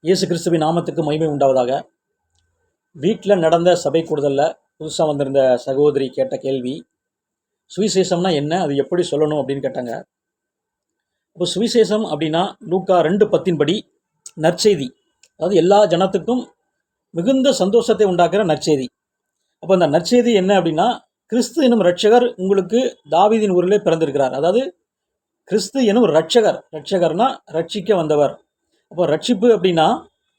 இயேசு கிறிஸ்துவின் நாமத்துக்கு மகிமை உண்டாவதாக. வீட்டில் நடந்த சபை கூடுதலில் புதுசாக வந்திருந்த சகோதரி கேட்ட கேள்வி, சுவிசேஷம்னா என்ன, அது எப்படி சொல்லணும் அப்படின்னு கேட்டாங்க. இப்போ சுவிசேஷம் அப்படின்னா லூக்கா 2:10 படி நற்செய்தி, அதாவது எல்லா ஜனத்துக்கும் மிகுந்த சந்தோஷத்தை உண்டாக்குற நற்செய்தி. அப்போ அந்த நற்செய்தி என்ன அப்படின்னா, கிறிஸ்து எனும் இரட்சகர் உங்களுக்கு தாவீதின் ஊரிலே பிறந்திருக்கிறார். அதாவது கிறிஸ்து எனும் ரட்சகர்னா ரட்சிக்க வந்தவர். அப்போ ரட்சிப்பு அப்படின்னா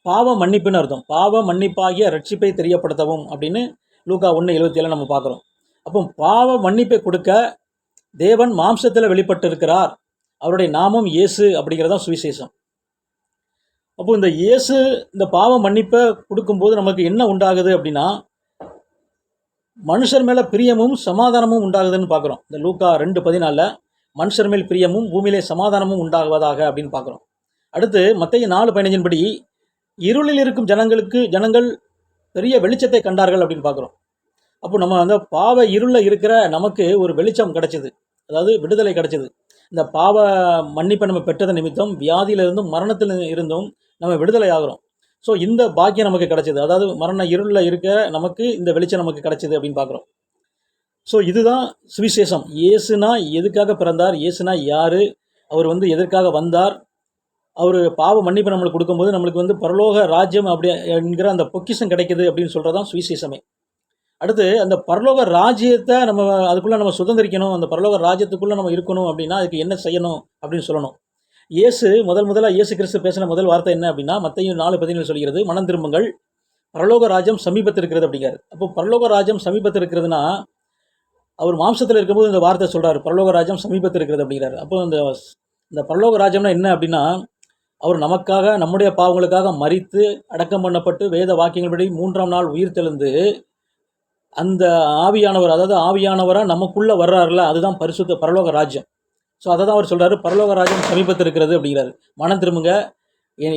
பாவ மன்னிப்புன்னு அர்த்தம். பாவ மன்னிப்பாகிய ரட்சிப்பை தெரியப்படுத்தவும் அப்படின்னு லூக்கா 1:77 நம்ம பார்க்குறோம். அப்போ பாவ மன்னிப்பை கொடுக்க தேவன் மாம்சத்தில் வெளிப்பட்டு இருக்கிறார். அவருடைய நாமம் இயேசு அப்படிங்கிறதான் சுவிசேஷம். அப்போ இந்த இயேசு இந்த பாவ மன்னிப்பை கொடுக்கும்போது நமக்கு என்ன உண்டாகுது அப்படின்னா, மனுஷர் மேலே பிரியமும் சமாதானமும் உண்டாகுதுன்னு பார்க்குறோம். இந்த லூக்கா 2:14 மனுஷர் மேல் பிரியமும் பூமியிலே சமாதானமும் உண்டாகுவதாக அப்படின்னு பார்க்குறோம். அடுத்து மத்தேயு 4:15 படி இருளில் இருக்கும் ஜனங்கள் பெரிய வெளிச்சத்தை கண்டார்கள் அப்படின்னு பார்க்குறோம். அப்போ நம்ம அந்த பாவ இருளில் இருக்கிற நமக்கு ஒரு வெளிச்சம் கிடைச்சிது, அதாவது விடுதலை கிடைச்சிது. இந்த பாவ மன்னிப்பை நம்ம பெற்றது நிமித்தம் வியாதியிலிருந்தும் மரணத்தில் இருந்தும் நம்ம விடுதலை ஆகிறோம். ஸோ இந்த பாக்கியம் நமக்கு கிடைச்சிது, அதாவது மரண இருளில் இருக்க நமக்கு இந்த வெளிச்சம் நமக்கு கிடைச்சிது அப்படின்னு பார்க்குறோம். ஸோ இதுதான் சுவிசேஷம். இயேசுனா எதுக்காக பிறந்தார், இயேசுனா யார், அவர் எதற்காக வந்தார், அவர் பாவ மன்னிப்பு நம்மளுக்கு கொடுக்கும்போது நம்மளுக்கு பரலோக ராஜ்யம் அப்படி என்கிற அந்த பொக்கிஷம் கிடைக்குது அப்படின்னு சொல்கிறதான் சுவிசேஷமே. அடுத்து அந்த பரலோக ராஜ்யத்தை அதுக்குள்ளே நம்ம சுதந்திரிக்கணும், அந்த பரலோக ராஜ்யத்துக்குள்ளே நம்ம இருக்கணும் அப்படின்னா அதுக்கு என்ன செய்யணும் அப்படின்னு சொல்லணும். முதலாக இயேசு கிறிஸ்து பேசின முதல் வார்த்தை என்ன அப்படின்னா, மத்தேயு 4:17 சொல்கிறது, மனம் திரும்புங்கள், பரலோக ராஜ்யம் சமீபத்தில் இருக்கிறது அப்படிங்கிறாரு. அப்போ பரலோக ராஜ்யம் சமீபத்தில் இருக்கிறதுனா அவர் மாம்சத்தில் இருக்கும்போது இந்த வார்த்தை சொல்கிறார், பரலோக ராஜ்யம் சமீபத்தில் இருக்கிறது அப்படிங்கிறாரு. அப்போ இந்த பரலோக ராஜ்யம்னா என்ன அப்படின்னா, அவர் நமக்காக நம்முடைய பாவங்களுக்காக மரித்து அடக்கம் பண்ணப்பட்டு வேத வாக்கியங்கள்படி 3ஆம் நாள் உயிர் தெழுந்து அந்த ஆவியானவர், அதாவது ஆவியானவராக நமக்குள்ளே வர்றாருல, அதுதான் பரிசுத்த பரலோக ராஜ்யம். ஸோ அதை தான் அவர் சொல்கிறாரு, பரலோக ராஜ்யம் சமீபத்தில் இருக்கிறது அப்படிங்கிறாரு. மனம் திரும்புங்க,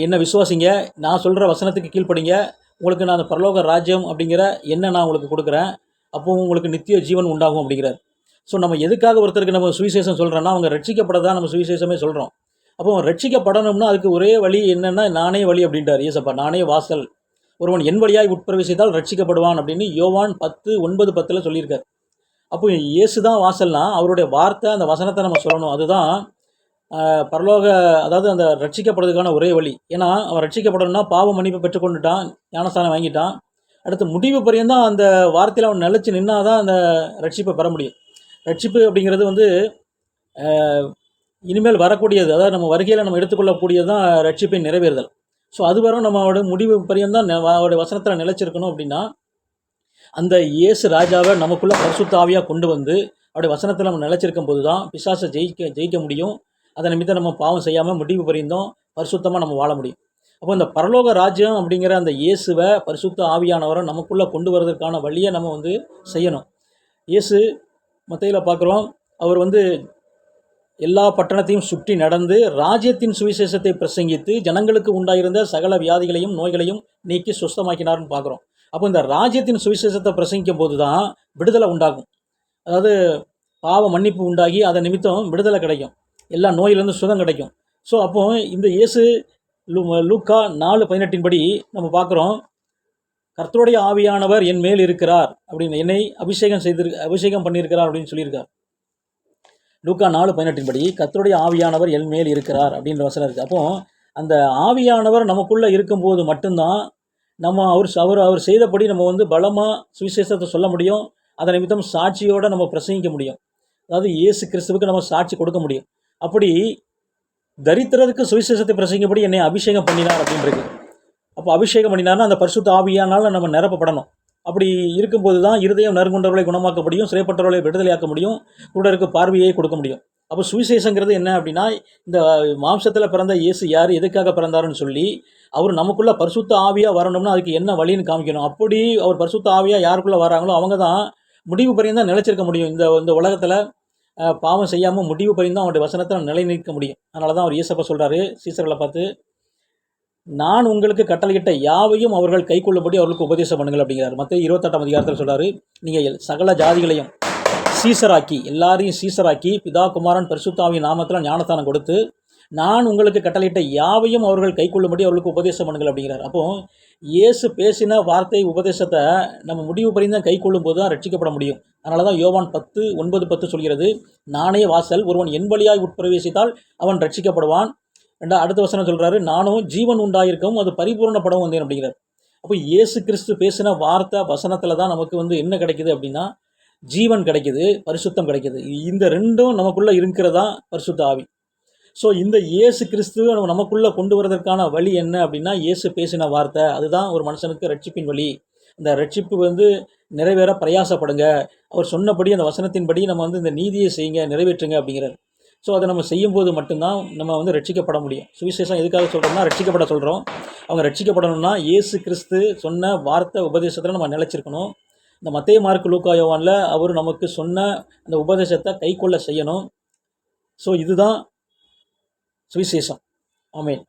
என்ன விசுவாசிங்க, நான் சொல்கிற வசனத்துக்கு கீழ்ப்படிங்க, உங்களுக்கு நான் அந்த பரலோக ராஜ்யம் அப்படிங்கிற என்ன நான் உங்களுக்கு கொடுக்குறேன், அப்போ உங்களுக்கு நித்திய ஜீவன் உண்டாகும் அப்படிங்கிறார். ஸோ நம்ம எதுக்காக ஒருத்தருக்கு நம்ம சுவிசேஷம் சொல்கிறோன்னா, அவங்க ரட்சிக்கப்படதான் நம்ம சுவிசேஷமே சொல்கிறோம். அப்போ ரட்சிக்கப்படணும்னா அதுக்கு ஒரே வழி என்னென்னா, நானே வழி அப்படின்ட்டார் இயேசப்பா, நானே வாசல், ஒருவன் என் வழியாய் உட்பிரவேசித்தால் ரட்சிக்கப்படுவான் அப்படின்னு யோவான் 10:9-10 சொல்லியிருக்கார். அப்போ இயேசு தான் வாசல்னா அவருடைய வார்த்தை, அந்த வசனத்தை நம்ம சொல்லணும். அதுதான் பரலோக, அதாவது அந்த ரட்சிக்கப்படுறதுக்கான ஒரே வழி. ஏன்னா அவன் ரட்சிக்கப்படணும்னா பாவ மன்னிப்பை பெற்றுக்கொண்டுட்டான், ஞானஸ்தானம் வாங்கிட்டான், அடுத்து முடிவு பரியந்தான் அந்த வார்த்தையில் அவன் நிலைச்சு நின்னாதான் அந்த ரட்சிப்பை பெற முடியும். ரட்சிப்பு அப்படிங்கிறது இனிமேல் வரக்கூடியது, அதாவது நம்ம வருகையில் நம்ம எடுத்துக்கொள்ளக்கூடியது தான் ரட்சிப்பை நிறைவேறுதல். ஸோ அது வரும் நம்மளோட முடிவு பரியந்தான் அவருடைய வசனத்தில் நிலைச்சிருக்கணும். அப்படின்னா அந்த இயேசு ராஜாவை நமக்குள்ளே பரிசுத்த ஆவியாக கொண்டு வந்து அவருடைய வசனத்தில் நம்ம நிலைச்சிருக்கும் போது தான் பிசாசை ஜெயிக்க முடியும். அதை நிமித்தம் நம்ம பாவம் செய்யாமல் முடிவு பரிந்தோம் பரிசுத்தமாக நம்ம வாழ முடியும். அப்போ இந்த பரலோக ராஜ்யம் அப்படிங்கிற அந்த இயேசுவை பரிசுத்த ஆவியானவரை நமக்குள்ளே கொண்டு வரதுக்கான வழியை நம்ம செய்யணும். இயேசு மத்தேயுல பார்க்குறோம், அவர் எல்லா பட்டணத்தையும் சுற்றி நடந்து ராஜ்யத்தின் சுவிசேஷத்தை பிரசங்கித்து ஜனங்களுக்கு உண்டாயிருந்த சகல வியாதிகளையும் நோய்களையும் நீக்கி சுஸ்தமாக்கினார்னு பார்க்குறோம். அப்போ இந்த ராஜ்யத்தின் சுவிசேஷத்தை பிரசங்கிக்கும் போது தான் விடுதலை உண்டாகும், அதாவது பாவ மன்னிப்பு உண்டாகி அதை நிமித்தம் விடுதலை கிடைக்கும், எல்லா நோயிலேருந்து சுகம் கிடைக்கும். ஸோ அப்போ இந்த இயேசு லூக்கா 4:18 படி நம்ம பார்க்குறோம், கர்த்தருடைய ஆவியானவர் என் மேல் இருக்கிறார் அப்படின்னு, என்னை அபிஷேகம் பண்ணியிருக்கிறார் அப்படின்னு சொல்லியிருக்கார். லூக்கா 4:18 படி கர்த்தருடைய ஆவியானவர் என் மேல் இருக்கிறார் அப்படின்ற வசனம் இருக்குது. அப்போ அந்த ஆவியானவர் நமக்குள்ளே இருக்கும்போது மட்டும்தான் நம்ம அவர் செய்தபடி நம்ம பலமாக சுவிசேஷத்தை சொல்ல முடியும், அதை நிமித்தம் சாட்சியோடு நம்ம பிரசங்கிக்க முடியும், அதாவது இயேசு கிறிஸ்துவுக்கு நம்ம சாட்சி கொடுக்க முடியும். அப்படி தரித்திரருக்கு சுவிசேஷத்தை பிரசங்கிப்படி என்னை அபிஷேகம் பண்ணினார் அப்படின்றது. அப்போ அபிஷேகம் பண்ணினார்னா அந்த பரிசுத்த ஆவியானால் நம்ம நிரப்பப்படணும். அப்படி இருக்கும்போது தான் இருதயம் நறுங்குண்டவர்களை குணமாக்க முடியும், சிறைப்பட்டவர்களை விடுதலையாக்க முடியும், குருடருக்கு பார்வையை கொடுக்க முடியும். அப்போ சுவிசேஷங்கிறது என்ன அப்படின்னா, இந்த மாம்சத்தில் பிறந்த இயேசு யார், எதுக்காக பிறந்தாருன்னு சொல்லி அவர் நமக்குள்ளே பரிசுத்த ஆவியாக வரணும்னா அதுக்கு என்ன வழின்னு காமிக்கணும். அப்படி அவர் பரிசுத்த ஆவியாக யாருக்குள்ளே வராங்களோ அவங்க தான் முடிவு பரியும் தான் நிலைச்சிருக்க முடியும். இந்த உலகத்தில் பாவம் செய்யாமல் முடிவு பரியும் தான் அவருடைய வசனத்தை நிலை நிற்க முடியும். அதனால தான் அவர் இயேசப்பா சொல்கிறாரு சீசர்களை பார்த்து, நான் உங்களுக்கு கட்டளையிட்ட யாவையும் அவர்கள் கை கொள்ளும்படி அவர்களுக்கு உபதேசம் பண்ணுங்கள் அப்படிங்கிறார். மத்தேயு 28ஆம் அதிகாரத்தில் சொல்கிறாரு, நீங்கள் சகல ஜாதிகளையும் சீசராக்கி, எல்லாரையும் சீசராக்கி பிதா குமாரன் பரிசுத்த ஆவியின் நாமத்தில் ஞானஸ்தானம் கொடுத்து நான் உங்களுக்கு கட்டளையிட்ட யாவையும் அவர்கள் கைக்கொள்ளும்படி அவர்களுக்கு உபதேசம் பண்ணுங்கள் அப்படிங்கிறார். அப்போ இயேசு பேசின வார்த்தை உபதேசத்தை நம்ம முடிவு பண்ணி தான் கைக்கொள்ளும் போது தான் ரட்சிக்கப்பட முடியும். அதனால தான் யோவான் 10:9-10 சொல்கிறது, நானே வாசல், ஒருவன் என் வழியாய் உட்பிரவேசித்தால் அவன் ரட்சிக்கப்படுவான். அடுத்த வசனம் சொல்கிறாரு, நானும் ஜீவன் உண்டாயிருக்கவும் அது பரிபூர்ணப்படவும் வந்தேன் அப்படிங்கிறார். அப்போ இயேசு கிறிஸ்து பேசின வார்த்தை வசனத்தில் தான் நமக்கு என்ன கிடைக்குது அப்படின்னா, ஜீவன் கிடைக்குது, பரிசுத்தம் கிடைக்குது. இந்த ரெண்டும் நமக்குள்ளே இருக்கிறதா பரிசுத்த ஆவி. ஸோ இந்த இயேசு கிறிஸ்து நமக்குள்ளே கொண்டு வரதற்கான வழி என்ன அப்படின்னா, இயேசு பேசின வார்த்தை அதுதான் ஒரு மனுஷனுக்கு ரட்சிப்பின் வழி. இந்த ரட்சிப்பு நிறைவேற பிரயாசப்படுங்க, அவர் சொன்னபடி அந்த வசனத்தின்படி நம்ம இந்த நீதியை செய்யுங்க, நிறைவேற்றுங்க அப்படிங்கிறார். ஸோ அதை நம்ம செய்யும்போது மட்டும்தான் நம்ம ரட்சிக்கப்பட முடியும். சுவிசேஷம் எதுக்காக சொல்கிறோம்னா ரட்சிக்கப்பட சொல்கிறோம். அவங்க ரட்சிக்கப்படணும்னா இயேசு கிறிஸ்து சொன்ன வார்த்தை உபதேசத்தில் நம்ம நிலைச்சிருக்கணும். இந்த மத்தேயு, மார்க்கு, லூக்கா, யோவானில் அவர் நமக்கு சொன்ன அந்த உபதேசத்தை கைக்கொள்ள செய்யணும். ஸோ இதுதான் சுவிசேஷம். ஆமென்.